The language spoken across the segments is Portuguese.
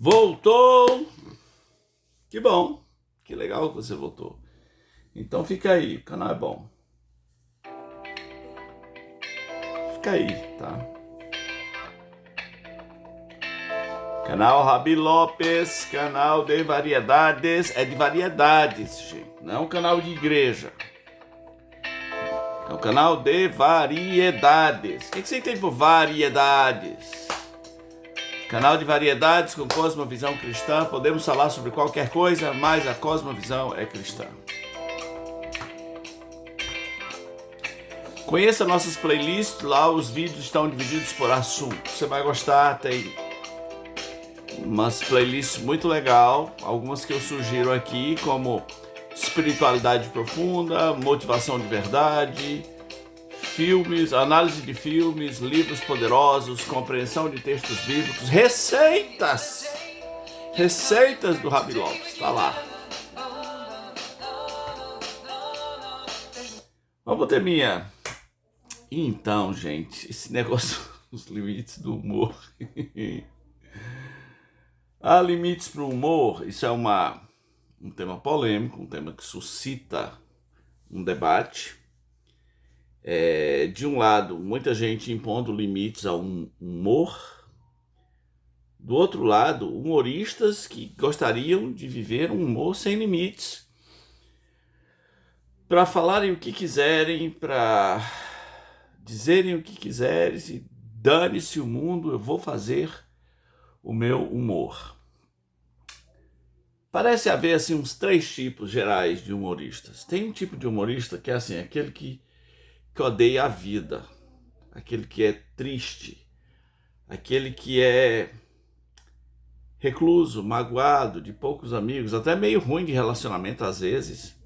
Voltou! Que bom, que legal que você voltou. Então fica aí, o canal é bom. Fica aí, tá? Canal Rabi Lopes, canal de variedades. É de variedades, gente. Não é um canal de igreja. É um canal de variedades. O que você entende por variedades? Canal de variedades com cosmovisão cristã. Podemos falar sobre qualquer coisa, mas a cosmovisão é cristã. Conheça nossas playlists, lá os vídeos estão divididos por assunto. Você vai gostar, tem umas playlists muito legal, algumas que eu sugiro aqui, como espiritualidade profunda, motivação de verdade, filmes, análise de filmes, livros poderosos, compreensão de textos bíblicos, receitas do Rabi Lopes, tá lá. Vamos ter minha. Então, gente, esse negócio, os limites do humor. Há limites para o humor, isso é um tema polêmico, um tema que suscita um debate. De um lado, muita gente impondo limites ao humor. Do outro lado, humoristas que gostariam de viver um humor sem limites, para falarem o que quiserem, para dizerem o que quiserem, se dane-se o mundo, eu vou fazer o meu humor. Parece haver assim uns 3 tipos gerais de humoristas. Tem um tipo de humorista que é assim, aquele que odeia a vida, aquele que é triste, aquele que é recluso, magoado, de poucos amigos, até meio ruim de relacionamento às vezes,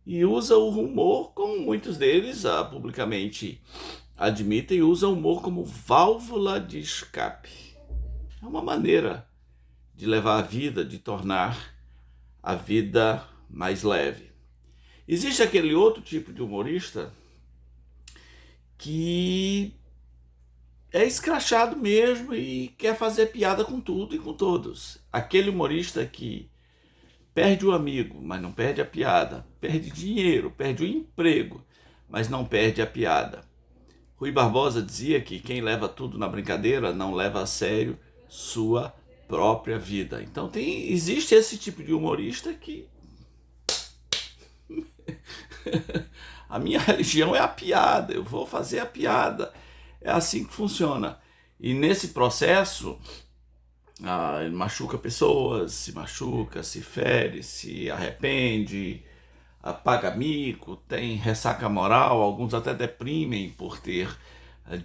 e usa o humor, como muitos deles publicamente admitem, usa o humor como válvula de escape. É uma maneira de levar a vida, de tornar a vida mais leve. Existe aquele outro tipo de humorista que é escrachado mesmo e quer fazer piada com tudo e com todos. Aquele humorista que perde o amigo, mas não perde a piada. Perde dinheiro, perde o emprego, mas não perde a piada. Rui Barbosa dizia que quem leva tudo na brincadeira não leva a sério sua própria vida. Então existe esse tipo de humorista que a minha religião é a piada, eu vou fazer a piada. É assim que funciona. E nesse processo, ele machuca pessoas, se machuca, se fere, se arrepende, paga mico, tem ressaca moral, alguns até deprimem por ter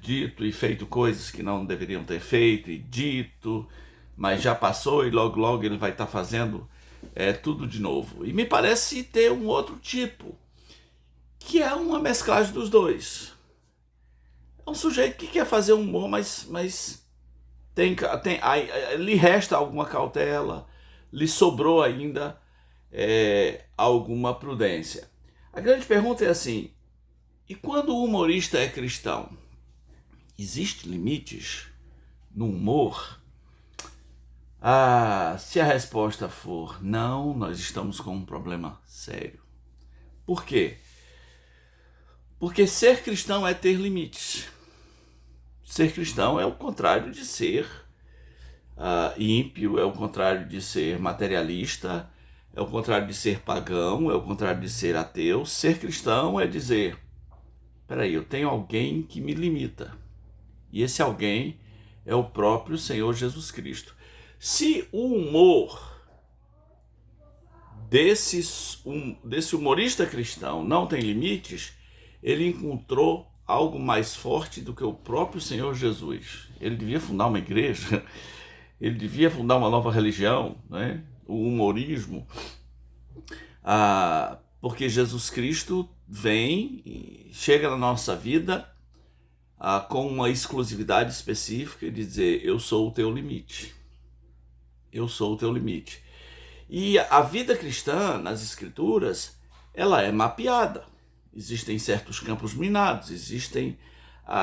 dito e feito coisas que não deveriam ter feito e dito, mas já passou e logo logo ele vai estar fazendo tudo de novo. E me parece ter um outro tipo, que é uma mesclagem dos dois. É um sujeito que quer fazer humor, mas lhe resta alguma cautela, lhe sobrou ainda alguma prudência. A grande pergunta é assim, e quando o humorista é cristão, existem limites no humor? Se a resposta for não, nós estamos com um problema sério. Por quê? Porque ser cristão é ter limites. Ser cristão é o contrário de ser ímpio, é o contrário de ser materialista, é o contrário de ser pagão, é o contrário de ser ateu. Ser cristão é dizer, peraí, eu tenho alguém que me limita. E esse alguém é o próprio Senhor Jesus Cristo. Se o humor desse humorista cristão não tem limites, ele encontrou algo mais forte do que o próprio Senhor Jesus. Ele devia fundar uma igreja, ele devia fundar uma nova religião, né? O humorismo, porque Jesus Cristo vem e chega na nossa vida com uma exclusividade específica de dizer, eu sou o teu limite. Eu sou o teu limite. E a vida cristã, nas escrituras, ela é mapeada. Existem certos campos minados, existem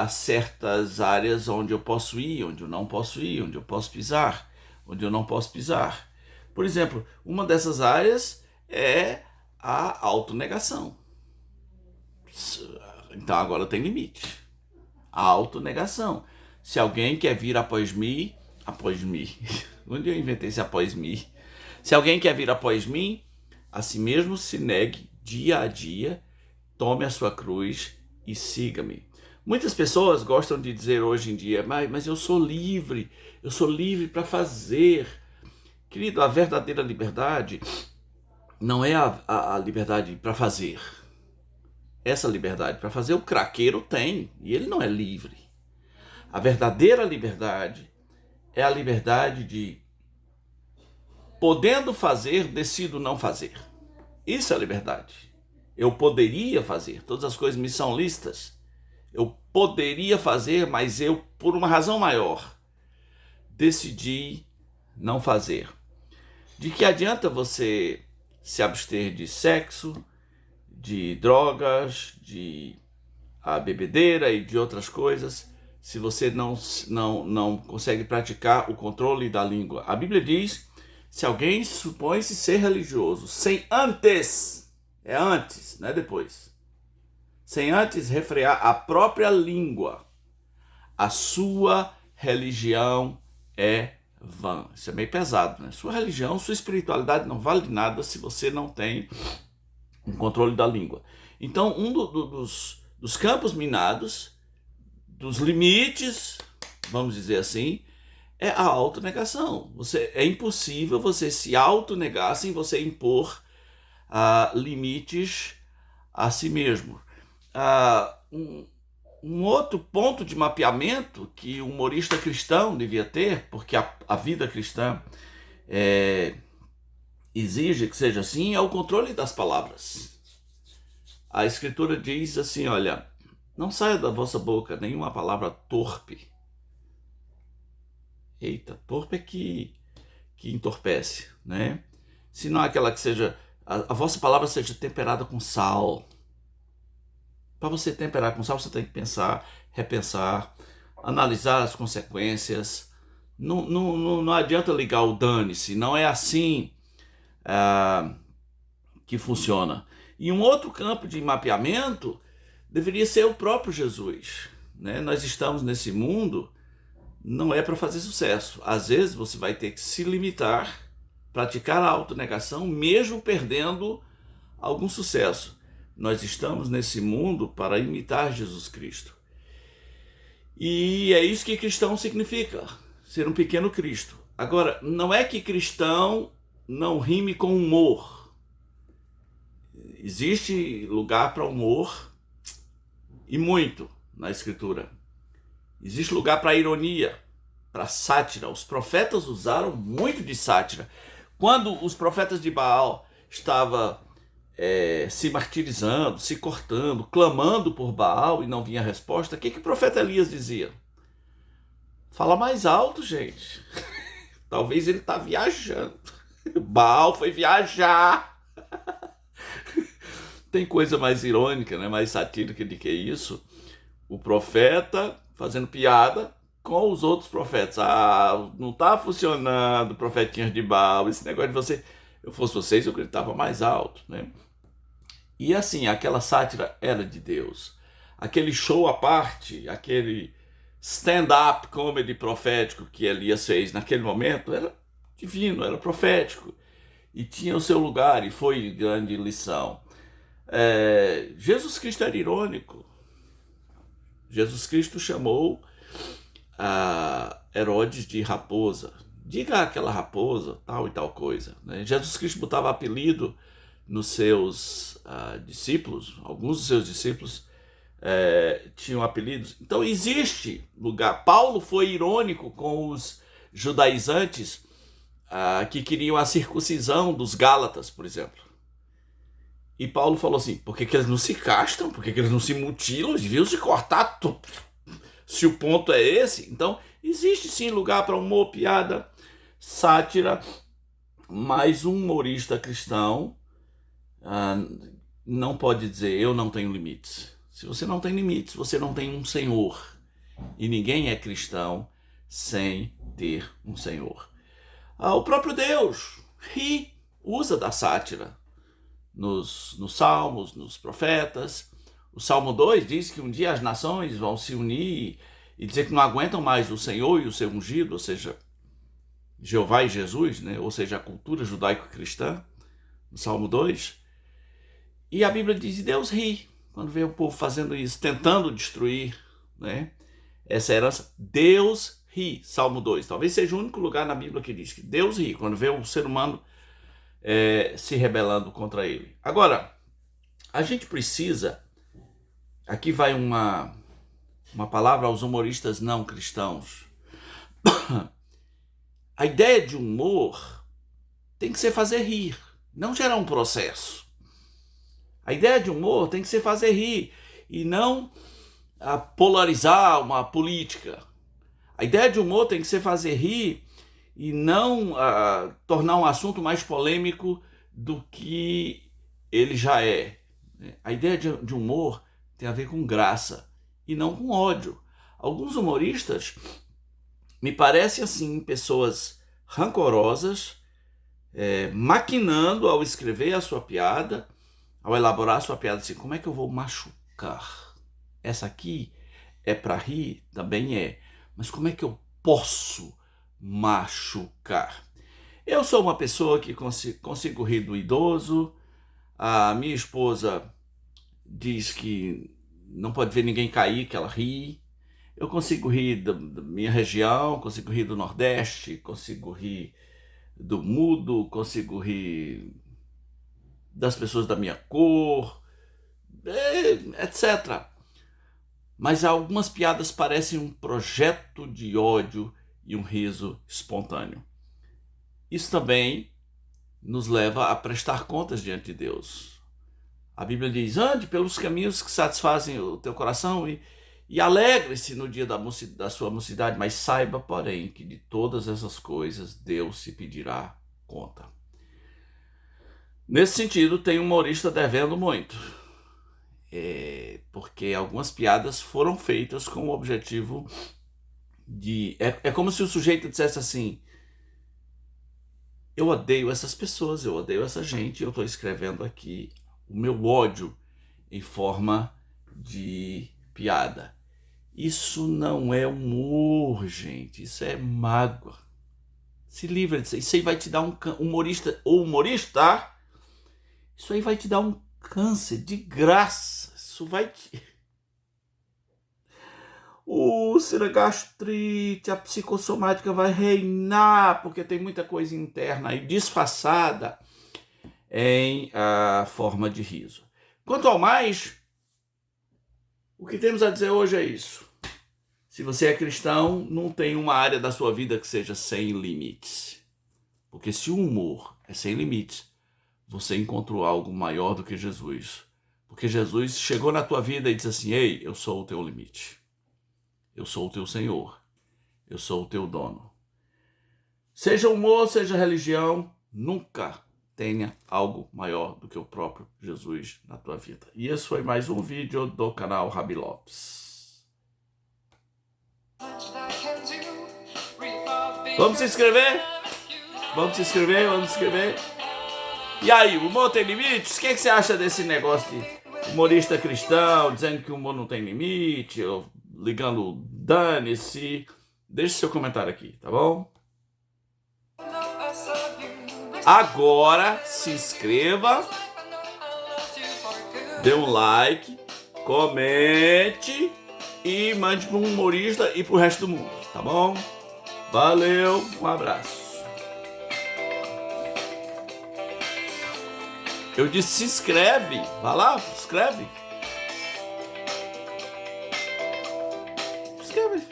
certas áreas onde eu posso ir, onde eu não posso ir, onde eu posso pisar, onde eu não posso pisar. Por exemplo, uma dessas áreas é a autonegação. Então agora tem limite. A autonegação. Se alguém quer vir após mim, onde eu inventei esse após mim? Se alguém quer vir após mim, a si mesmo se negue dia a dia, tome a sua cruz e siga-me. Muitas pessoas gostam de dizer hoje em dia, mas eu sou livre para fazer. Querido, a verdadeira liberdade não é a liberdade para fazer. Essa liberdade para fazer o craqueiro tem, e ele não é livre. A verdadeira liberdade é a liberdade de, podendo fazer, decido não fazer. Isso é liberdade. Eu poderia fazer, todas as coisas me são listas. Eu poderia fazer, mas eu, por uma razão maior, decidi não fazer. De que adianta você se abster de sexo, de drogas, de bebedeira e de outras coisas, se você não consegue praticar o controle da língua? A Bíblia diz, se alguém supõe-se ser religioso, sem antes, é antes, não é depois, sem antes refrear a própria língua, a sua religião é vã. Isso é meio pesado, né? Sua religião, sua espiritualidade não vale nada se você não tem um controle da língua. Então, um dos campos minados, dos limites, vamos dizer assim, é a autonegação. É impossível você se autonegar sem você impor limites a si mesmo. Um outro ponto de mapeamento que o humorista cristão devia ter, porque a vida cristã exige que seja assim, é o controle das palavras. A Escritura diz assim, olha, não saia da vossa boca nenhuma palavra torpe. Eita, torpe é que entorpece, né? Se não é aquela que seja, a vossa palavra seja temperada com sal. Para você temperar com sal, você tem que pensar, repensar, analisar as consequências. Não adianta ligar o dane-se, não é assim que funciona. E um outro campo de mapeamento deveria ser o próprio Jesus, né? Nós estamos nesse mundo, não é para fazer sucesso. Às vezes você vai ter que se limitar, praticar a autonegação, mesmo perdendo algum sucesso. Nós estamos nesse mundo para imitar Jesus Cristo. E é isso que cristão significa, ser um pequeno Cristo. Agora, não é que cristão não rime com humor. Existe lugar para humor, e muito, na Escritura. Existe lugar para ironia, para sátira. Os profetas usaram muito de sátira. Quando os profetas de Baal estavam se martirizando, se cortando, clamando por Baal e não vinha resposta, o que o profeta Elias dizia? Fala mais alto, gente. Talvez ele está viajando. Baal foi viajar. Tem coisa mais irônica, né? Mais satírica do que isso. O profeta fazendo piada com os outros profetas. Não está funcionando, profetinhas de Baal. Esse negócio de você... Eu fosse vocês, eu gritava mais alto, né? E assim, aquela sátira era de Deus. Aquele show à parte, aquele stand-up comedy profético que Elias fez naquele momento, era divino, era profético. E tinha o seu lugar, e foi grande lição. Jesus Cristo era irônico. Jesus Cristo chamou Herodes de raposa. Diga aquela raposa, tal e tal coisa, né? Jesus Cristo botava apelido nos seus discípulos. Alguns dos seus discípulos tinham apelidos. Então existe lugar. Paulo foi irônico com os judaizantes que queriam a circuncisão dos Gálatas, por exemplo. E Paulo falou assim, por que eles não se castram? Por que eles não se mutilam? Eles deviam se cortar tudo. Se o ponto é esse. Então, existe sim lugar para humor, piada, sátira, mas um humorista cristão não pode dizer, eu não tenho limites. Se você não tem limites, você não tem um Senhor. E ninguém é cristão sem ter um Senhor. O próprio Deus ri, usa da sátira nos salmos, nos profetas. O Salmo 2 diz que um dia as nações vão se unir e dizer que não aguentam mais o Senhor e o seu ungido, ou seja, Jeová e Jesus, né? Ou seja, a cultura judaico-cristã, no Salmo 2. E a Bíblia diz que Deus ri quando vê o povo fazendo isso, tentando destruir, né, essa herança. Deus ri, Salmo 2. Talvez seja o único lugar na Bíblia que diz que Deus ri quando vê o ser humano se rebelando contra ele. Agora, a gente precisa... Aqui vai uma palavra aos humoristas não cristãos. A ideia de humor tem que ser fazer rir, não gerar um processo. A ideia de humor tem que ser fazer rir e não polarizar uma política. A ideia de humor tem que ser fazer rir e não tornar um assunto mais polêmico do que ele já é. A ideia de humor tem a ver com graça e não com ódio. Alguns humoristas me parecem assim pessoas rancorosas, maquinando ao escrever a sua piada, ao elaborar a sua piada, assim, como é que eu vou machucar? Essa aqui é para rir? Também é. Mas como é que eu posso machucar? Eu sou uma pessoa que consigo rir do idoso. A minha esposa diz que não pode ver ninguém cair, que ela ri. Eu consigo rir da minha região, consigo rir do Nordeste, consigo rir do mudo, consigo rir das pessoas da minha cor, etc. Mas algumas piadas parecem um projeto de ódio e um riso espontâneo. Isso também nos leva a prestar contas diante de Deus. A Bíblia diz: ande pelos caminhos que satisfazem o teu coração e alegre-se no dia da sua mocidade, mas saiba, porém, que de todas essas coisas Deus se pedirá conta. Nesse sentido, tem um humorista devendo muito, porque algumas piadas foram feitas com o objetivo de... É como se o sujeito dissesse assim: eu odeio essas pessoas, eu odeio essa gente, eu estou escrevendo aqui o meu ódio em forma de piada. Isso não é humor, gente, isso é mágoa. Se livra disso. Isso aí vai te dar um humorista, isso aí vai te dar um câncer de graça. Isso vai te... úlcera, gastrite, a psicossomática vai reinar, porque tem muita coisa interna aí disfarçada em forma de riso. Quanto ao mais, o que temos a dizer hoje é isso. Se você é cristão, não tem uma área da sua vida que seja sem limites. Porque se o humor é sem limites, você encontrou algo maior do que Jesus. Porque Jesus chegou na tua vida e disse assim: ei, eu sou o teu limite. Eu sou o teu Senhor. Eu sou o teu dono. Seja humor, seja religião, nunca tenha algo maior do que o próprio Jesus na tua vida. E esse foi mais um vídeo do canal Rabi Lopes. Vamos se inscrever? Vamos se inscrever, vamos se inscrever. E aí, o humor tem limites? O que você acha desse negócio de humorista cristão dizendo que o humor não tem limite, ou ligando dane-se? Deixe seu comentário aqui, tá bom? Agora se inscreva, dê um like, comente e mande para um humorista e para o resto do mundo, tá bom? Valeu, um abraço. Eu disse se inscreve, vai lá, se inscreve. Se inscreve.